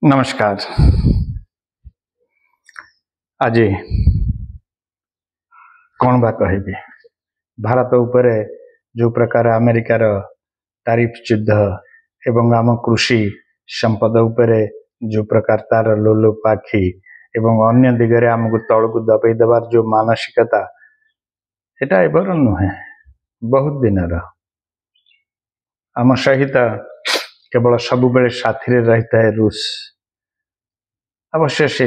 नमस्कार। आज कौन बा कहबी भारत उपरे जो प्रकार अमेरिकार तारिफ युद्ध एवं आम कृषि संपद उपरे जो प्रकार तार लोलोपाखी एवं अन्य दिगरे आमको तौक दबे देवार जो मानसिकता एटा एबर नुहे बहुत दिनर आम सहित केवल सब बेले साथी रही है रूस अवश्य से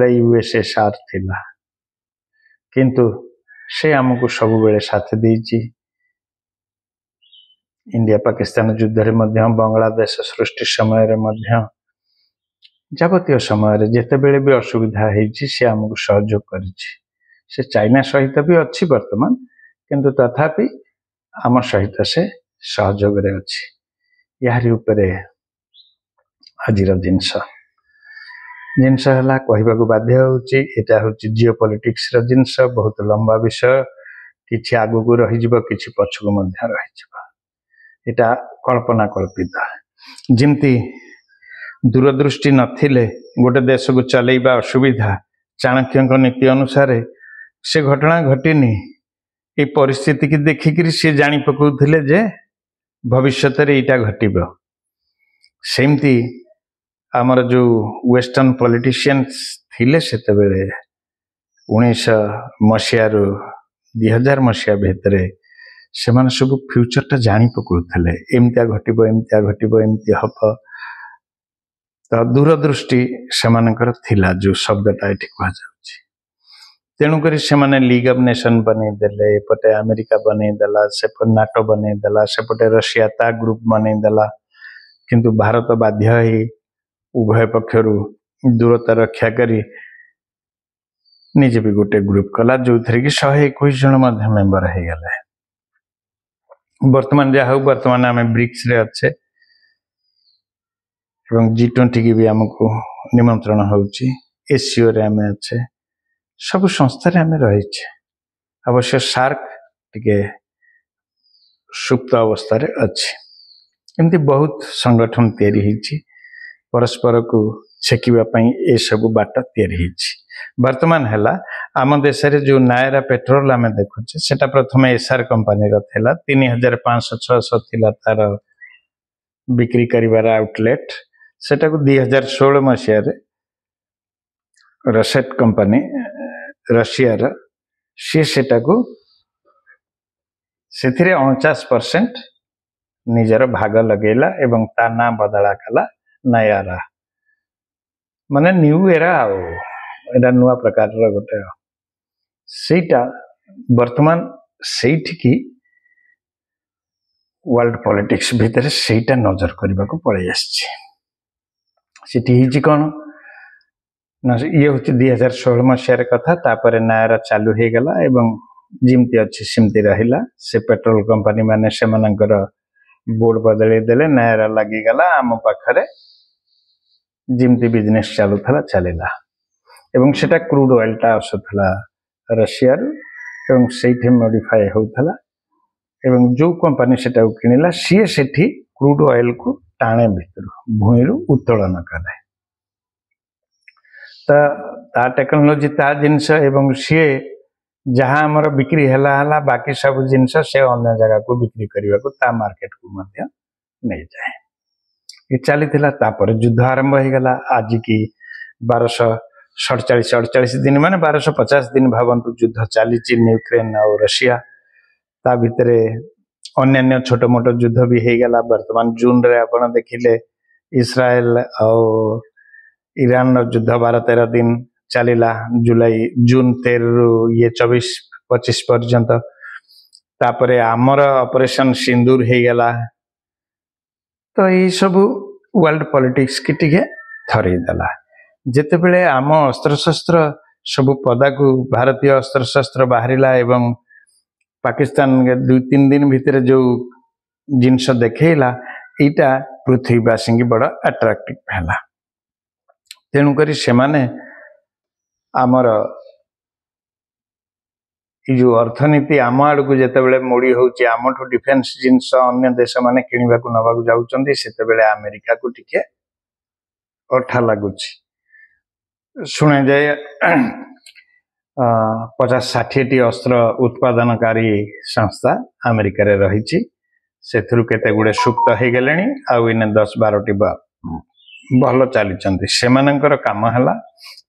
यूएसएसआर थिला किंतु से आमको सब बेले साथ देची। इंडिया पाकिस्तान युद्ध रे मध्य बांग्लादेश सृष्टि समय रे मध्य जावतीय समय जिते बेले भी असुविधा होती से आमको सहयोग करिछि। से चाइना सहित भी अच्छी वर्तमान किंतु तथापि आम सहित से सहयोग रे अछि। यारी उपरे आजिर जिनस है कहवाक बाध्य होची एटा होची जियो पॉलिटिक्स रो जिनस बहुत लंबा विषय किछि आगु रही किछि पछकु मध्य रही एटा कल्पना कल्पित जिमती दूरदृष्टि नथिले गोटे देश को चलैबा असुविधा चाणक्य नीति अनुसार से घटना घटिनी ये परिस्थिति की देखिक सी जानी पकाउथिले जे भविष्य रे एटा घटिबो। सेमती आमर जो वेस्टर्न पॉलिटिशियंस थिले सेते बेले 1900 मसीह रु 2000 मसीहा भितर से सब फ्यूचर टा जानी पकाउथिले एमतिया घटिबो एमती हब तो दूरदृष्टि सेमानकर थिला जो शब्दटा एठी कहा जाउची। तेणुकरी से लीग ऑफ नेशन बनईदेले एपटे अमेरिका बनईदेला सेपटे नाटो बनईदेला सेपटे रशिया ता ग्रुप बनईदेला किंतु भारत बाध्य ही उभय पक्षर दूरता रक्षा करी निजे भी गोटे ग्रुप कला जो थी कि 121 जन मेंबर हो गले। वर्तमान जहाँ वर्तमान आम ब्रिक्स रे अच्छे G20 की भी आमको निमंत्रण होची एससीओ रे आम अच्छे सब संस्था आम रही अवश्य सार्क टिके सुप्त अवस्था रे अच्छे एमती बहुत संगठन तैयारी परस्पर को छेकिवाई ये सब बाट तैयारी वर्तमान है आम देश रे जो नायरा पेट्रोल आम देखुचे सेटा प्रथम एसआर कंपनी थिला 3500-600 थिला तार बिक्री करिवार आउटलेट सेटा को 2016 मसीह रसेट कंपनी रशिया सेटा को से 49% निजर भाग लगेला एवं ता ना बदला कला नयारा माने न्यू एरा एटा नुआ प्रकार गोटे सेटा वर्तमान सेठी वर्ल्ड पॉलिटिक्स भितर सेटा नजर करने को पड़े आसी कौन ना ये हूँ 2016 मसीह कथा तापर नायरा चालू हो गला एवं जिमती अच्छी सिमती रहिला से पेट्रोल कंपनी माने से मनकर बोर्ड बदल देले नायरा लगिगला आम पाखरे जिमती बिजनेस चालू था चलेला एवं सेटा क्रूड ऑयल टा आसुला रशिया एवं सेठी मॉडिफाई होता एवं जो कंपनी सेटा किनिला सी सेठी क्रूड ऑयल को टाणे भीतर भूई उत्तोलन करे ता टेक्नोलोजी ता जिनस एवं सी जहाँ आमर बिक्री है बाकी सब जिनस से अन्य जगह को बिक्री करने को ता मार्केट को मध्य नहीं जाए ये चली युद्ध आरंभ हो गला आज की 1247 दिन माने 1250 दिन भावंतु युद्ध चली यूक्रेन और रशिया ता भितर अन्य छोट मोट युद्ध भी हो गला। वर्तमान जून रे आपण देखिले इस्राएल और ईरान युद्ध 12-13 दिन चलीला जुलाई जून 13 रु ये 24-25 पर्यंत तापरे आमर ऑपरेशन सिंदूर हो गला। तो ये सब वर्ल्ड पॉलिटिक्स की टिके थरई देला जेते बेले आम अस्त्र शस्त्र सब पदा को भारतीय अस्त्र शस्त्र बाहरिला एवं पाकिस्तान के 2-3 दिन भितर जो जिनस देखला यहाँ पृथ्वीवासी की बड़ अट्राक्टिव है तेणुक से आमर जो अर्थनीति आम आड़ को जिते मोड़ी होची आमठू डिफेन्स जिनस अन्य देश माने किणवा को नवा जाउचंदी सेते बेले अमेरिका को टिके ଅଠା ଲାଗୁଛି। ଶୁଣାଯାଏ 50-60ଟି ଅସ୍ତ୍ର ଉତ୍ପାଦନକାରୀ ସଂସ୍ଥା ଆମେରିକାରେ ରହିଛି। ସେଥିରୁ କେତେ ଗୁଡ଼େ ସୁପ୍ତ ହେଇଗଲେଣି, ଆଉ ଇନେ 10-12ଟି ଭଲ ଚାଲିଛନ୍ତି। ସେମାନଙ୍କର କାମ ହେଲା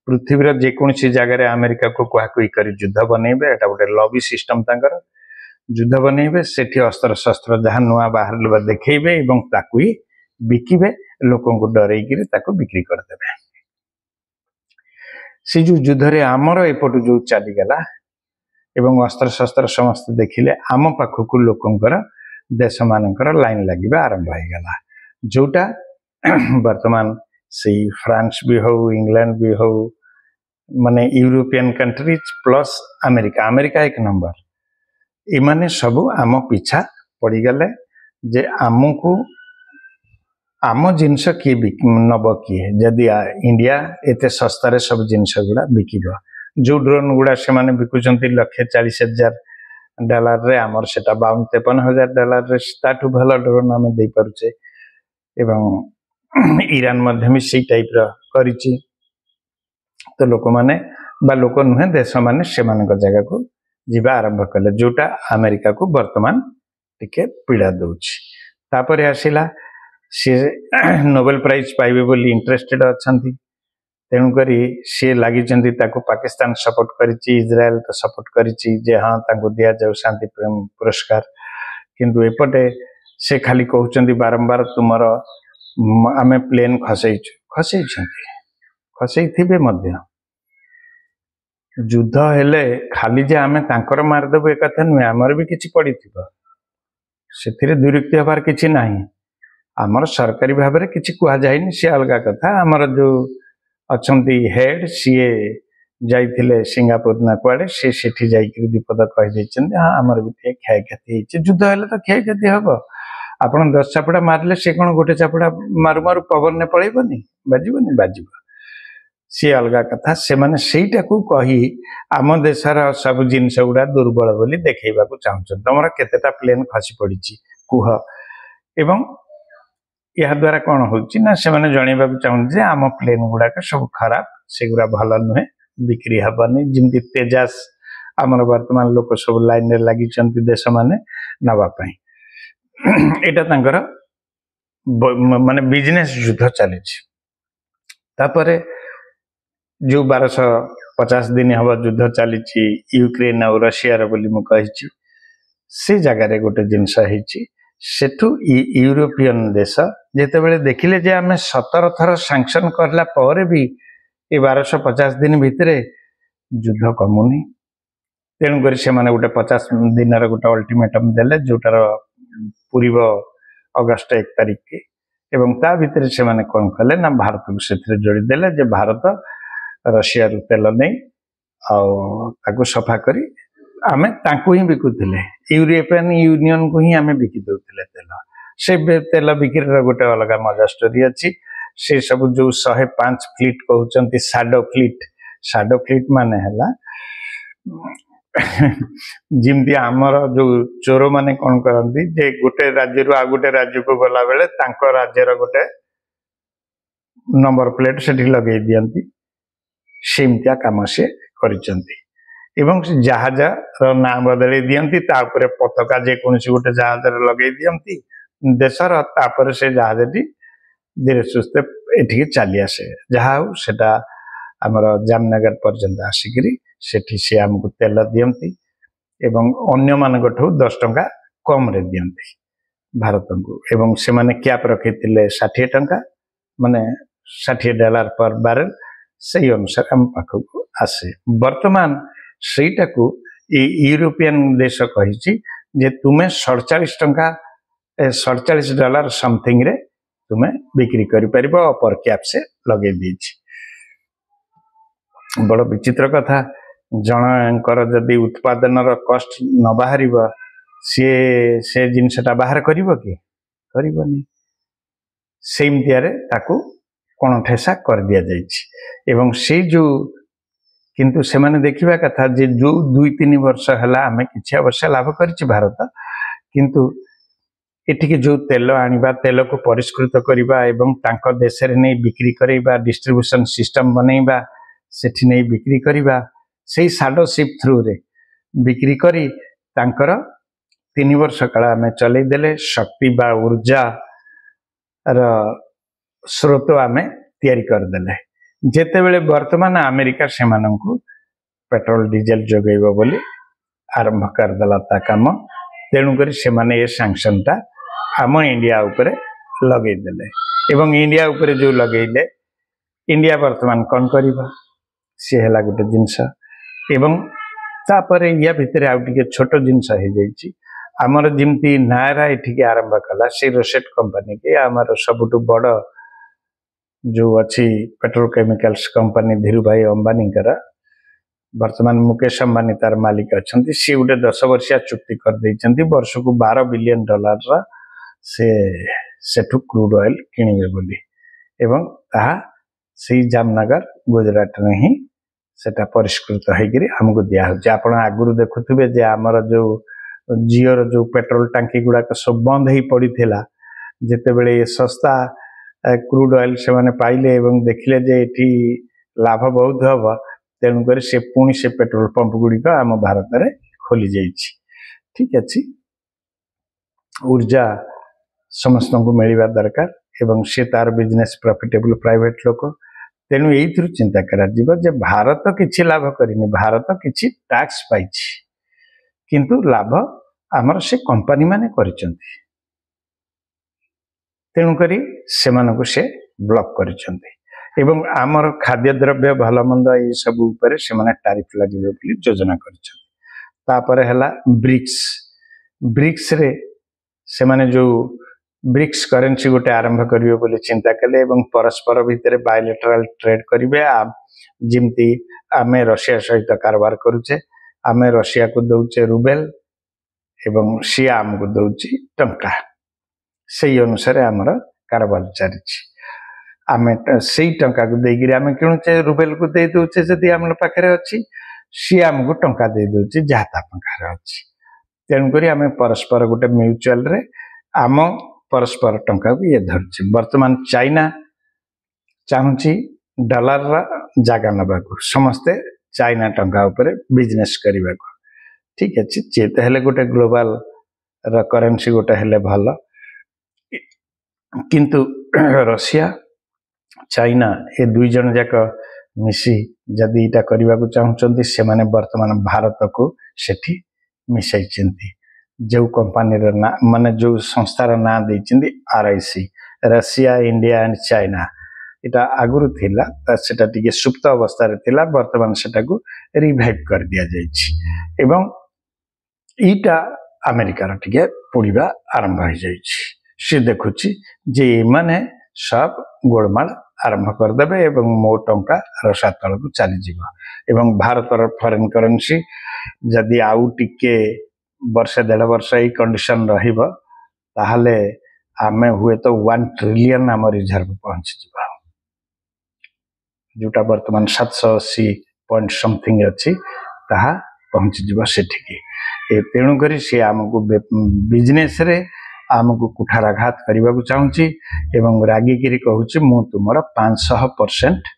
ପୃଥିବୀର ଯେକୌଣସି ଜାଗାରେ ଆମେରିକାକୁ କୁହାକୁହି କରି ଯୁଦ୍ଧ ବନେଇବେ। ଏଟା ଗୋଟେ ଲବି ସିଷ୍ଟମ ତାଙ୍କର। ଯୁଦ୍ଧ ବନେଇବେ, ସେଠି ଅସ୍ତ୍ରଶସ୍ତ୍ର ଯାହା ନୂଆ ବାହାରିବା ଦେଖେଇବେ ଏବଂ ତାକୁ ହିଁ ବିକିବେ, ଲୋକଙ୍କୁ ଡରେଇକିରି ତାକୁ ବିକ୍ରି କରିଦେବେ। ସେ ଯୋଉ ଯୁଦ୍ଧରେ ଆମର ଏପଟୁ ଯୋଉ ଚାଲିଗଲା ଏବଂ ଅସ୍ତ୍ରଶସ୍ତ୍ର ସମସ୍ତେ ଦେଖିଲେ, ଆମ ପାଖକୁ ଲୋକଙ୍କର ଦେଶ ମାନଙ୍କର ଲାଇନ ଲାଗିବା ଆରମ୍ଭ ହେଇଗଲା। ଯୋଉଟା ବର୍ତ୍ତମାନ ସେଇ ଫ୍ରାନ୍ସ ବି ହଉ, ଇଂଲଣ୍ଡ ବି ହଉ, ମାନେ European countries plus America 1 number, एमाने सबू आम पिछा पड़गले जे आमको आम जिनस किए नब किए, जदि इंडिया एते सस्तार सब जिनस गुड़ा बिकिब। जो ड्रोन गुड़ा से माने बिकुचंती $140,000 रे, आमर सेटा $52-53,000 ताठू भल ड्रोन आम दे पारुचे। एवं ईरान मध्य भी सी टाइप रो करिछि। तो लोक माने बा लोक नुहे देश माने से मानक जगह को जीवा आरंभ कले, जोटा अमेरिका को वर्तमान टिके पीड़ा दउछि। तापरे आसिला से नोबेल प्राइज पाइबे बोली इंटरेस्टेड अछंती, तेणु करी से लागि चंदी ताको पाकिस्तान सपोर्ट करिछि, इजराइल तो सपोर्ट करिछि जे हां ताको दिया जाउ शांति पुरस्कार। किंतु एपटे से खाली कहउचंदी बारंबार तुमर आमे प्लेन खसई थिबे मध्य युद्ध हेले खाली जे आमे तांकर मारदेबु एक कथा नुहे, आमर भी किछि पड़िथिबो, सेथिरे दुरुक्ति हबार किछि नाही। आमर सरकारी भाव में किछि कुहा जाइनि, से अलगा कथा। आमर जो अछंती हेड सीए जाइथिले सिंगापुर ना कुआडे, से सेठी जाइकि विपद कहि दैछन, हां आमर भी क्षयक्षति हेछि। युद्ध हेले तो क्षयक्षति हबो। आपण 10 चापुड़ा मारले से कोन गोटे चापुड़ा मारु मारु पवन ने पळेबनी, बाजिबनी, बाजिबो, सी अलगा कथा। से माने सेटा को कही आम देशर सब जिनस गुड़ा दुर्बल बोली देखैबा को चाहछन। तमरा केतेटा प्लेन खसी पड़िछि कुह, एवं यह द्वारा कौन होछि ना से माने जणैबा को चाहन जे आम प्लेन गुड़ा के सब खराब, से गुड़ा भल नुहे, बिक्री हबनी। जिमती तेजास आमर वर्तमान लोक सब लाइन रे लागि चंती देश माने नबा पई, एटा तांकर माने बिजनेस युद्ध चलिछि। तापरे जो 1250 दिन हवा युद्ध चली यूक्रेन और रशिया बोली मु कहिछि, से जगार गोटे जिनस होइछि। सेठू यूरोपियन देश जेते बेले देखिले जे आमे 17 थर सैंक्शन करला पर भी ए 1250 दिन भितरे युद्ध कमुनी, तेणु करी से माने गोटे 50 दिन गोटे अल्टीमेटम देले, जोटार पूर्व अगस्त 1 तारिख के। एवं ता भितरे से माने कोन कले ना भारत को सेथिरे जोड़ी देले जे भारत रशिया रु तेल नहीं आको सफा करी आमे तांको ही बिकुथिले, यूरोपियन यूनियन को ही आमे बिकी दउथिले तेल। से तेल बिक्री गोटे अलग मजा स्टोरी अच्छी। से सब जो 105 फ्लीट कहउचंती साडो फ्लीट माने हला जिमती आमर जो चोर माने कोन करंती जे गोटे राज्य रु आ गोटे राज्य को गला बेले तांको राज्य रो गोटे नंबर प्लेट सेठी लगे दियंती, सेमतिया काम से करिचंती। एवं जहाज ना बदले दियंती, तापरे पताका जे कोनसी गोटे जहाज लगे दियंती देशर, तापरे से जहाजटी धीरे सुस्ते एठी चली आसे। जहा सेटा हमर जामनगर पर्यंत आसिकरी सेठी से हमको तेल दियंती एवं अन्य मानकठू 10 टंका कम रे दियंती भारत को। एवं से माने कैप रखिथिले 60 टंका, माने $60 पर बैरल, से अनुसार हम पाखक आसे। वर्तमान सेटा को यूरोपियन देश कहिछि जे तुमे 47 डॉलर समथिंग रे तुमे बिक्री करि परिबो, पर कैप से लगे दीछि। बड़ विचित्र कथा, जनकर जदि उत्पादन कस्ट न बाहरिबो, से जिनसटा बाहर करिबो कि करिबोनी, सेमतियारे ताकू कोन ठेसा कर दिया जाइछि। एवं से जो किंतु से माने देखिबा कथा जे जो 2-3 वर्ष हला हमें किछि अवश्य लाभ करिछि भारत, किंतु एठिके जो तेल आनिबा तेल को परिष्कृत करिबा एवं तांको देश रे नै बिक्री करिबा डिस्ट्रीब्यूशन सिस्टम बनैबा सेठी नै बिक्री करिबा सेही शाडोशिप थ्रू रे बिक्री करी तांकर 3 वर्ष काल आमे चलै देले शक्ति बा ऊर्जा र स्रोत आमे तैयारी कर देले जेते बेले वर्तमान अमेरिका सेमानंकु पेट्रोल डीजल जोगैबो बोली आरंभ कर देला ता काम तेणु करी सेमाने ए सैंक्शन टा आम इंडिया उपरे लगे देले एवं इंडिया उपरे जो लगेले इंडिया वर्तमान कौन करिबा सी हैला गोटे जिनस एवं तापरे या भितरे आउ टिके छोट जिनस हे जाईची आमर जिमती नायरा एठिके आरंभ कला से रोसेट कंपनी के आमर सबुटु बड़ जो अच्छी पेट्रोकेमिकल्स कंपनी धीरू भाई अंबानी कर वर्तमान मुकेश अंबानी तार मालिक अच्छा सी गोटे 10 वर्षिया चुक्ति कर देइचंती वर्ष को $12 बिलियन से सेठु क्रूड ऑयल किनिबे बोली एवं ताहा सी जामनगर गुजरात में ही सेटा परिष्कृत होइगिरी हमको दिया हो आपण आगुरु देखुथिबे जे हमर जो जिओर जो पेट्रोल टांकी गुड़ाक सब बंद ही पड़ीथिला जेते बेले सस्ता क्रूड ऑयल से माने पाइले एवं देखिले जे एठी लाभ बहुत हबा तेणु कर से पुणी से पेट्रोल पंप गुड़िक आम भारत में खोली जाइछि ठीक अच्छी ऊर्जा समस्त को मिलवा दरकार एवं से तार बिजनेस प्रॉफिटेबल प्राइवेट लोक तेणु यही चिंता कर भारत किछि लाभ करिनि भारत किछि टैक्स पाइछि किंतु लाभ आमर से कंपनी माने करिसंती तेणु करी सेमानकु से ब्लॉक करिसंती एवं आमर खाद्य द्रव्य भल मंद ये सब ऊपर से माने टैरिफ लगे बोली योजना करिसंती तापर हला ब्रिक्स रे से माने जो ब्रिक्स करेंसी गोटे आरंभ करिवे बोली चिंता कले एवं परस्पर भितर बायलेटराल ट्रेड करिवे जिमती आमे रशिया सहित कारबार करूचे आमे रशिया को दउचे रूबेल एवं सी आमको दउची टंका से अनुसार आमर कारबार चलिछि आमे से टंका को देगिरी आमे किणुचे रूबेल को दे दउचे जदि आम पाखे अच्छी सी आमको टंका दे दउची जहाँ ता पाखे अच्छी तेणु करी आमे परस्पर गोटे म्यूचुअल रे आम परस्पर टंका को ये धरछि वर्तमान चाइना चाहूची डॉलर रा जागा नबा को समस्ते चाइना टंका ऊपर बिजनेस करबा को ठीक अछि जेते हेले गोटे ग्लोबल रा करेंसी गोटे हेले भल किंतु रशिया चाइना ये दुई जन जाक मिसी जदि इटा करबा को चाहउचंती से माने वर्तमान भारत को सेठी मिसाइचंती जो कंपनी रा ना माने जो संस्था रा ना दैचंती RIC Russia India and China इटा आगुरु थिला सेटा टिके सुप्त अवस्था रे थिला वर्तमान सेटा को रिवाइव कर दिया जाइछि एवं इटा अमेरिका रा टिके पुड़ीबा आरंभ हो जाइछि से देखुछि जे माने सब गोलमाल आरंभ कर देबे एवं मो टंका रसा तल को चली जीवा एवं भारत रा फॉरेन करेंसी जदि आउ टिके वर्ष 1.5 वर्ष ई कंडीशन रहिबो ताहले आमे हुए तो 1 ट्रिलियन आम रिजर्व पहुंच जीवा जोटा वर्तमान 780 पॉइंट समथिंग अच्छी ताहा पहुंच जीवा सेठिकी ए तेणु करी से आमको बिजनेस रे आमको कुठाराघात करने को चाहूँगी एवं रागिकी कहूँ मु तुमर 500%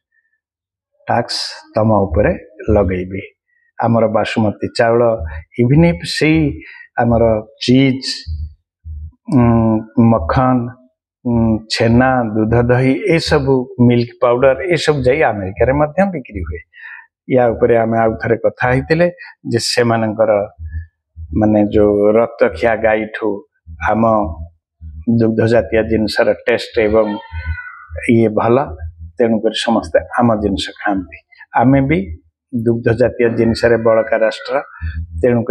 टैक्स तम उपरे लगेबी आमर बासुमती चाउल इवन से आमर चीज मक्खन छेना दूध दही ये सब मिल्क पाउडर ये सब जाई अमेरिका रे मध्यम बिक्री हुए या उपरे आमे आउ थरे कथा हितिले जे से मानकर माने जो रक्त खिया गाई ठू आम दुग्ध जातीय जिनसर टेस्ट एवं ये भल तेणुक समस्ते आम जिनस खाती आमे भी दुग्ध जातीय जिनस बड़का राष्ट्र तेणुक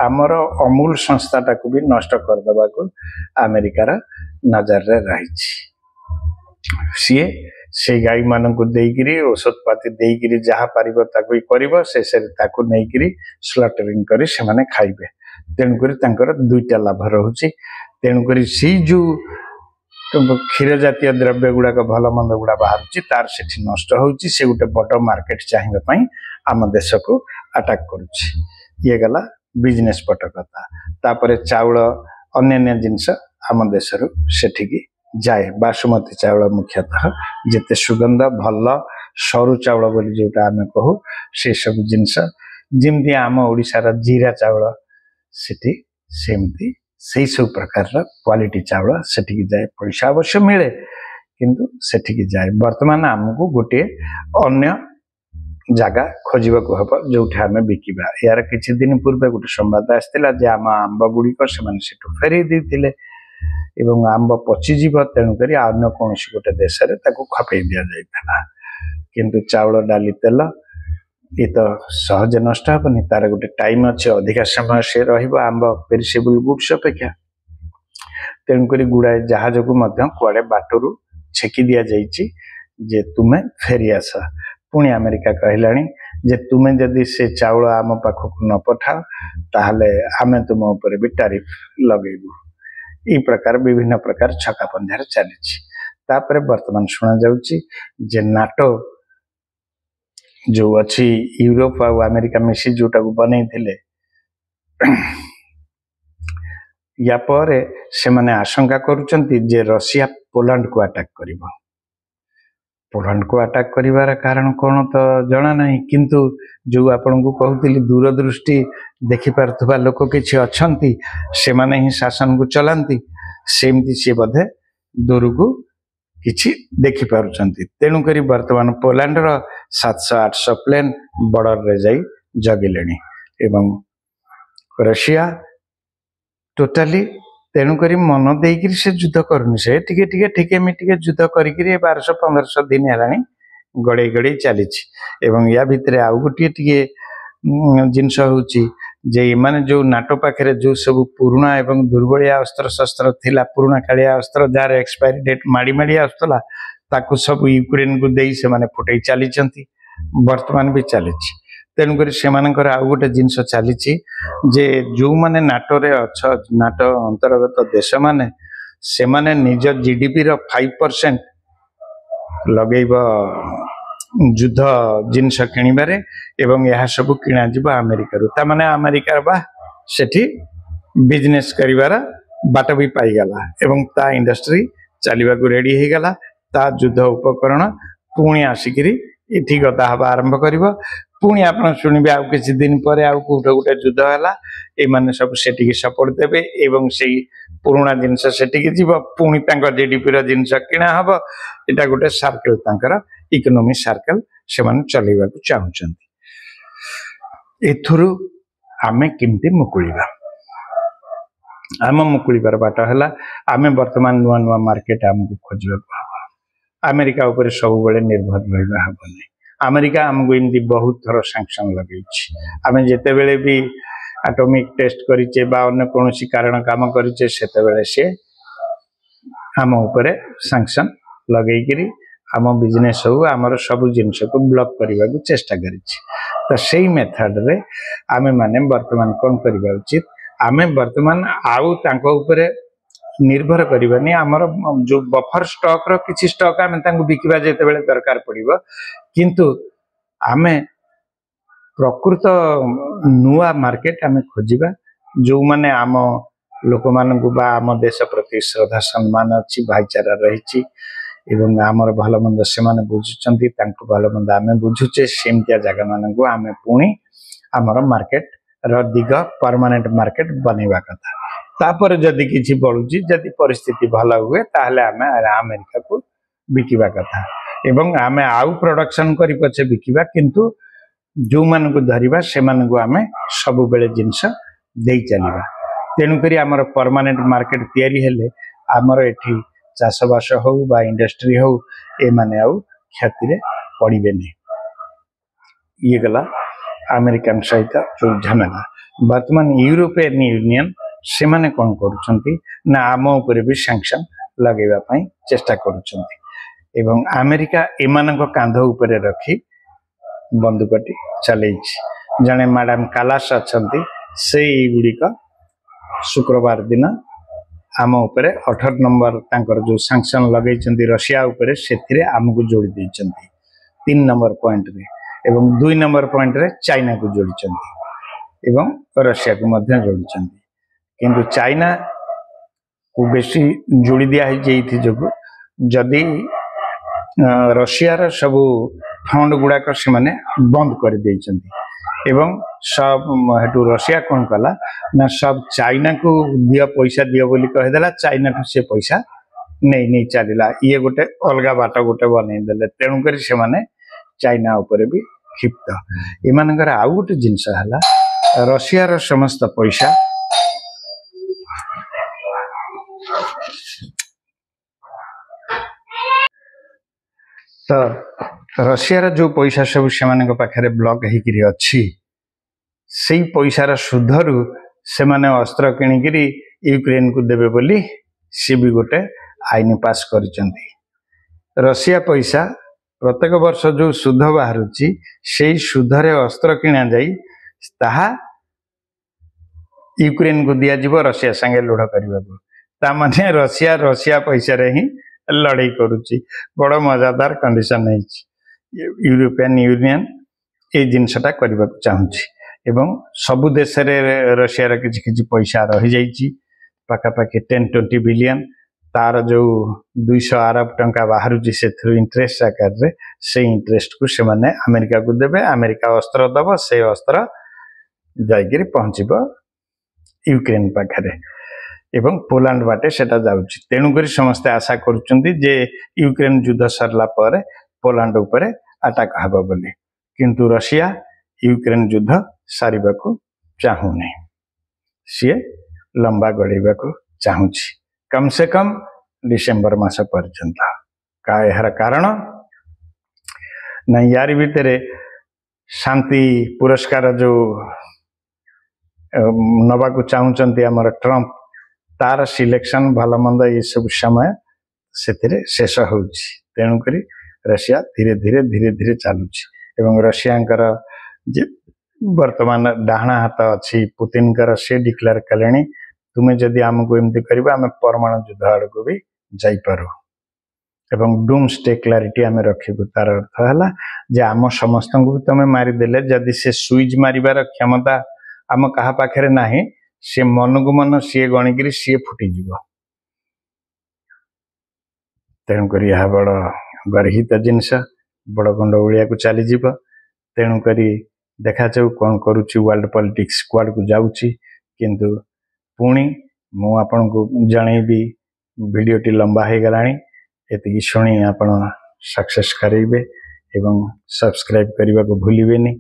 आमर अमूल संस्थाटा को भी नष्ट करदे को अमेरिकार नजर रे रही सीए से गाई मान को देकरी औषध पाती देकरी जहाँ पारिबो ताको करिबो से ताको नेकरी स्लॉटरिंग करी से माने खाइबे तेणुक दुईटा लाभ रहुची तेणुक सी जो क्षीर जातीय द्रव्य गुड़ाक भल मंद गुड़ा बाहर तार से नष्ट होची से गोटे बड़ मार्केट चाहिए आम देश को अटैक करुच्ची ये गला बिजनेस पट कथा तापर चाउल अन्य जिनस आम देश सेठिकी जाए बासुमती चाउल मुख्यतः जिते सुगंध भल सरू चाउल बोली जोटा आम कहू से सब जिनस जमी आम ओडिशार जीरा चाउल सेठी सेमती से सब प्रकार क्वालिटी चाउल सेठिकी जाए पैसा अवश्य मिले किंतु सेठिकी जाए वर्तमान आमको गोटे अन्य जगह खोजा हम जो आम बिकवा यार किसी दिन पूर्व गोटे संवाद आसाला आम आंब गुड़िक से फेरई देते आंब पचिजीव तेणुक अन्य कौन गोटे देश खपे दि जाता किंतु चाउल डाली तेल ये तो सहज नष्ट हेनी तार गोटे टाइम अच्छे अधिका समय से रंब पेरिसेबल गुड्स अपेक्षा तेणुक गुड़ाए जहाज को कुआड़े बाटरू छेकी दि जाइए जे तुम्हें फेरी आस पुणी अमेरिका कहला जे तुम्हें जदि से चाउल आम पाखक न पठाओ ताहले आमे तुम ऊपर भी टैरिफ लगेबू ई प्रकार विभिन्न प्रकार छका पंजार चली तापर वर्तमान शुणा जाउची जे नाटो जो अच्छी यूरोप और अमेरिका मिसी जोटा को बनै थिले या पर से माने आशंका करुचंती जे रशिया पोलैंड को अटैक करिवो पोलैंड को अटैक करिवार कारण कौन तो जना नहीं किंतु जो आपण को कहूली दूरदृष्टि देखि पारथुबा लोक किछि अछंती से माने ही शासन को चलांती सेमती सी बधे दूर को किछि देखि पारुचंती तेणु करी वर्तमान पोलैंड रो 700-800 प्लेन बॉर्डर रे जाई जगिलेनी एवं रशिया टोटाली तेणुक मन देकर से युद्ध करनी से टिके युद्ध करिक 1200-1500 दिन है गड़े गड़े चली या भितर आउ गोटे जिनस जे माने जो नाटो पाखे जो सब पुराणा एवं दुर्बलिया अस्त्र शस्त्र थिला पुराणा कालिया अस्त्र जार एक्सपायरी डेट माड़ी माड़ी आसला ताकू सब यूक्रेन को दे से माने फुटई चली वर्तमान भी चली तेणुक से आउ गोटे जिनस चली जे जो माने नाटो रे अच्छा नाटो अंतर्गत देश माने से माने निज जीडीपी रो 5% लगेब युद्ध जिनस किणबारे एवं यह सब किणा जीव अमेरिका ता माने अमेरिका बा सेठी बिजनेस करिवार बाट भी पाईगला एवं ता इंडस्ट्री चलवा को रेडी हो गला ता युद्ध उपकरण पुणी आसिकी इठी गता हवा आरंभ करिवो पुणी आपन शुणिबे आउ किछि दिन पर आउ कोठे गोटे युद्ध हैला ए माने सब सेटिकी सपोर्ट देबे एवं सेई पुराना जिनस सेटिकी जीव पुणी तांको जीडीपी रो जिनस किणा हबो एटा गोटे सर्कल तांकर इकोनॉमी सर्कल से माने चलेबा को चाहुचंती एथुरु आमे किमती मुकुलिबा आम मुकुलिबार बाट हैला आमे वर्तमान नुआ नुआ मार्केट आमको खोजिबा को अमेरिका ऊपर सब बेले निर्भर रहा हेनी अमेरिका आमको एमती बहुत थर सैंक्शन लगे आम जिते बेले भी एटॉमिक टेस्ट करिचे बा अन्य कौन कारण काम करिचे सेते बेले से आम ऊपर सैंक्शन लगेकरी आम बिजनेस हो आमर सब जिनस को ब्लॉक करने को चेष्टा करिछि तो सेही मेथड रे आमे माने वर्तमान कौन करबा उचित आमे वर्तमान आउ तांको ऊपर निर्भर करबानी आमर जो बफर स्टॉक रो किछि स्टॉक आमे तांको बिकिबा जेते बेले दरकार पड़िबो किंतु आमे प्रकृत नुआ मार्केट आमे खोजिबा जो माने आम लोक मानकु बा आम देश प्रति श्रद्धा सम्मान अछि भाईचारा रहिछि एवं आमर भल मंद से माने बुझुचंती तांको भल मंद आमे बुझुचे सेमतिया जगह मानकु आमे पुणी आमर मार्केट रो दिग परमानेंट मार्केट बनेबा कथा तापर जदि किछि बळुची जदि परिस्थिति भला हुए ताहले आमे अमेरिका को बिकिबा कथा एवं आमे आउ प्रोडक्शन करी पछे बिकिबा किंतु जो मान को धरिबा से मान को आमे सब बेले जिंस देई चलिबा तेणु करी आमर परमानेंट मार्केट तयारी हेले आमर एठी चाषबास हो बा इंडस्ट्री हो ए माने आउ क्षति रे पड़िबे नै ये गला अमेरिकन सहित जो झमेला वर्तमान यूरोपियन यूनियन से माने कौन करुछंती ना आम ऊपर भी सैंक्शन लगेबा पई चेष्टा करुछंती एवं अमेरिका एमानक कांध ऊपर रखी बंदूकटी चलैछि जने मैडम कालास अछंती से गुड़िक शुक्रवार दिन आम ऊपर 18 नंबर तांकर जो सैंक्शन लगैछंती रशिया ऊपर सेथिरे आमको जोड़ी दैछंती 3 नंबर पॉइंट रे एवं 2 नंबर पॉइंट रे चाइना को जोड़िछंती एवं रशिया को मध्य जोड़िछंती किंतु चाइना को बेसी जोड़ी दिया है जो जदि रशियार सब फंड गुड़ाक से माने बंद कर देइछन्ती एवं सब हेतु रशिया कौन कला ना सब चाइना को दिया पैसा दियो बोली कहेदेला चाइना को से पैसा नहीं नहीं चलला ये गोटे अलग बाट गोटे बनईदे तेणुक से माने चाइना उपरे भी क्षिप्त एमानकर आउ गोटे जिनस है रशियार समस्त पैसा तो रशियार जो पैसा सब से पाखे ब्लॉक होकर अच्छी से पैसार सुधरु से माने अस्त्र किणिकी यूक्रेन को देवे बोली सी भी गोटे आईन पास कर रशिया पैसा प्रत्येक वर्ष जो सुध बाहर से सुधरे अस्त्र किणा जाई ताहा यूक्रेन को दिया रशिया संगे लुढ़ करने रशिया रशिया पैसा रे ही लड़ाई करुच्ची बड़ मजादार कंडीशन है यूरोपियन यूनियन ये जिनसटा करने को चाहूँगी एवं सबु देश रे रशियार किछि पैसा रही जाइए पाखापाखि 10-20 बिलियन तार जो 200 अरब टंका बाहर से इंटरेस्ट आकार से इंटरेस्ट को से माने अमेरिका को देवे अमेरिका अस्त्र दब से अस्त्र जाकर पहुँचब यूक्रेन पाखे एवं पोलैंड बाटे सेटा जाउची तेणुक समस्ते आशा करुचंती जे यूक्रेन युद्ध सरला पर पोलैंड उपरे अटैक हबो बोली किंतु रशिया यूक्रेन युद्ध सारिबा को चाहूनी सी लंबा गड़ेबा को चाहूची कम से कम डिसेंबर मास पर्यंत का यार कारण ना यार भितर शांति पुरस्कार जो नवा को चाहूचंती हमर ट्रम्प तार सिलेक्शन भल मंद ये सब समय से शेष हो तेणुक रशिया धीरे धीरे धीरे धीरे चलुची एवं रशियांकर जे वर्तमान डाहना हाथ अच्छी पुतिन से डिक्लेयर कले तुम्हें जदि आमको एमती कर आम परमाणु युद्ध आड़ को भी जाइपारू एवं डूम स्टे क्लारिटी आम रखू तार अर्थ है जे आम समस्त को भी तुम्हें मारिदेले जदि से सुइच मारिबार क्षमता आम कहा पाखे ना सी मन को मन सी गणिकी सी फुटीज तेणुक यह बड़ गर्हित जिनस बड़ गंडगोलिया को चलीज तेणुक देखा जाऊ कौन करुच्ची वर्ल्ड पॉलिटिक्स कुआड़ को जाऊँगी किंतु पुणी मु आपन को जनईबी वीडियोटी लंबा हो गलानी एति शुणी आपण सक्सेस करेंगे एवं सब्सक्राइब करने को भूलिबेनी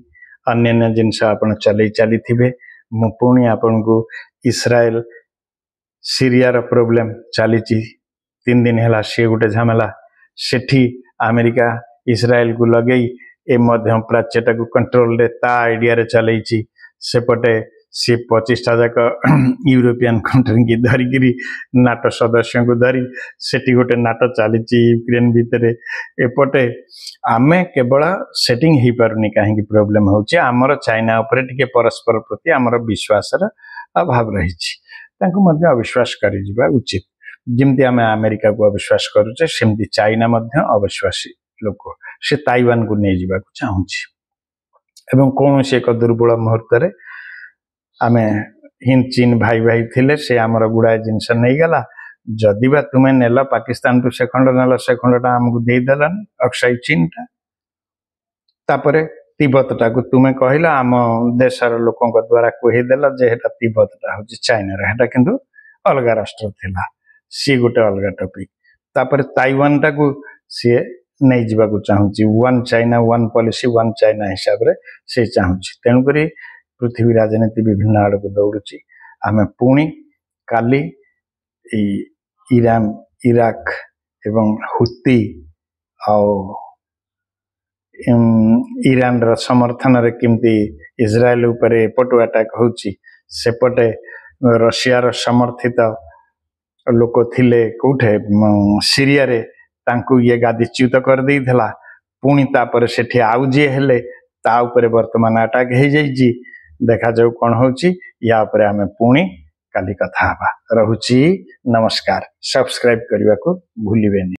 अन्य जिनस आपण चलई चली थे मु पुणी आपन को इस्राएल सीरियार प्रोब्लेम चली 3 दिन है सी गोटे झमेला सेठी अमेरिका इस्राएल को लगे ए मध्य प्राच्यटा को कंट्रोल रे ता आइडिया रे चलई सेपटे सी 25टा जाक यूरोपियन कंट्री की धरिकी नाटो सदस्य को धरी सेठी गोटे नाटो चली यूक्रेन भितर एपटे आमे केवल सेटिंग हो पारुनी कहीं प्रोब्लेम होची आमर चाइना उपरे टिके परस्पर प्रति आमर विश्वास अभाव रही अविश्वास कर उचित जमती आम अमेरिका को अविश्वास करुचे सेमती चाइना अविश्वासी लोक से ताइवान को नहीं जावा चाहूँगी एवं कौन से एक दुर्बल मुहूर्त आम हिंद चीन भाई भाई थिले से आमर गुड़ाए जिनस नहीं गला जदि बा तुम्हें नेल पाकिस्तान टू से खंड नेल से खंडटा आमको देदेलानी अक्साई चीन तापर तिब्बतटा को तुम्हें कहला आम देशर लोकों द्वारा कहीदेला जे हेटा तिब्बतटा हूँ चाइना हेटा किंतु अलग राष्ट्र थिला सी गोटे अलग टॉपिक तापर ताइवान टा को सी नहीं जावा चाहूँगी one China one policy one China हिसाब से चाहूँगी तेणुक पृथ्वी राजनीति विभिन्न आड़ को दौड़ुची आम पुणी काली ईरान इराक एवं हुती ईरान र समर्थन रे किमती इजराइल उपरे एपटू अटैक होची सेपटे रशियार समर्थित लोक थिले कोठे सीरिया रे तांकु ये गादीच्युत कर देइथला पुणी तापर सेठी आउ जे हेले ता उपरे वर्तमान अटैक हो जाइए देखा जाऊ कौन होची या उपरे आमे पुणी काली कथा हबा रहुची नमस्कार सब्सक्राइब करने को भूलिबेनी।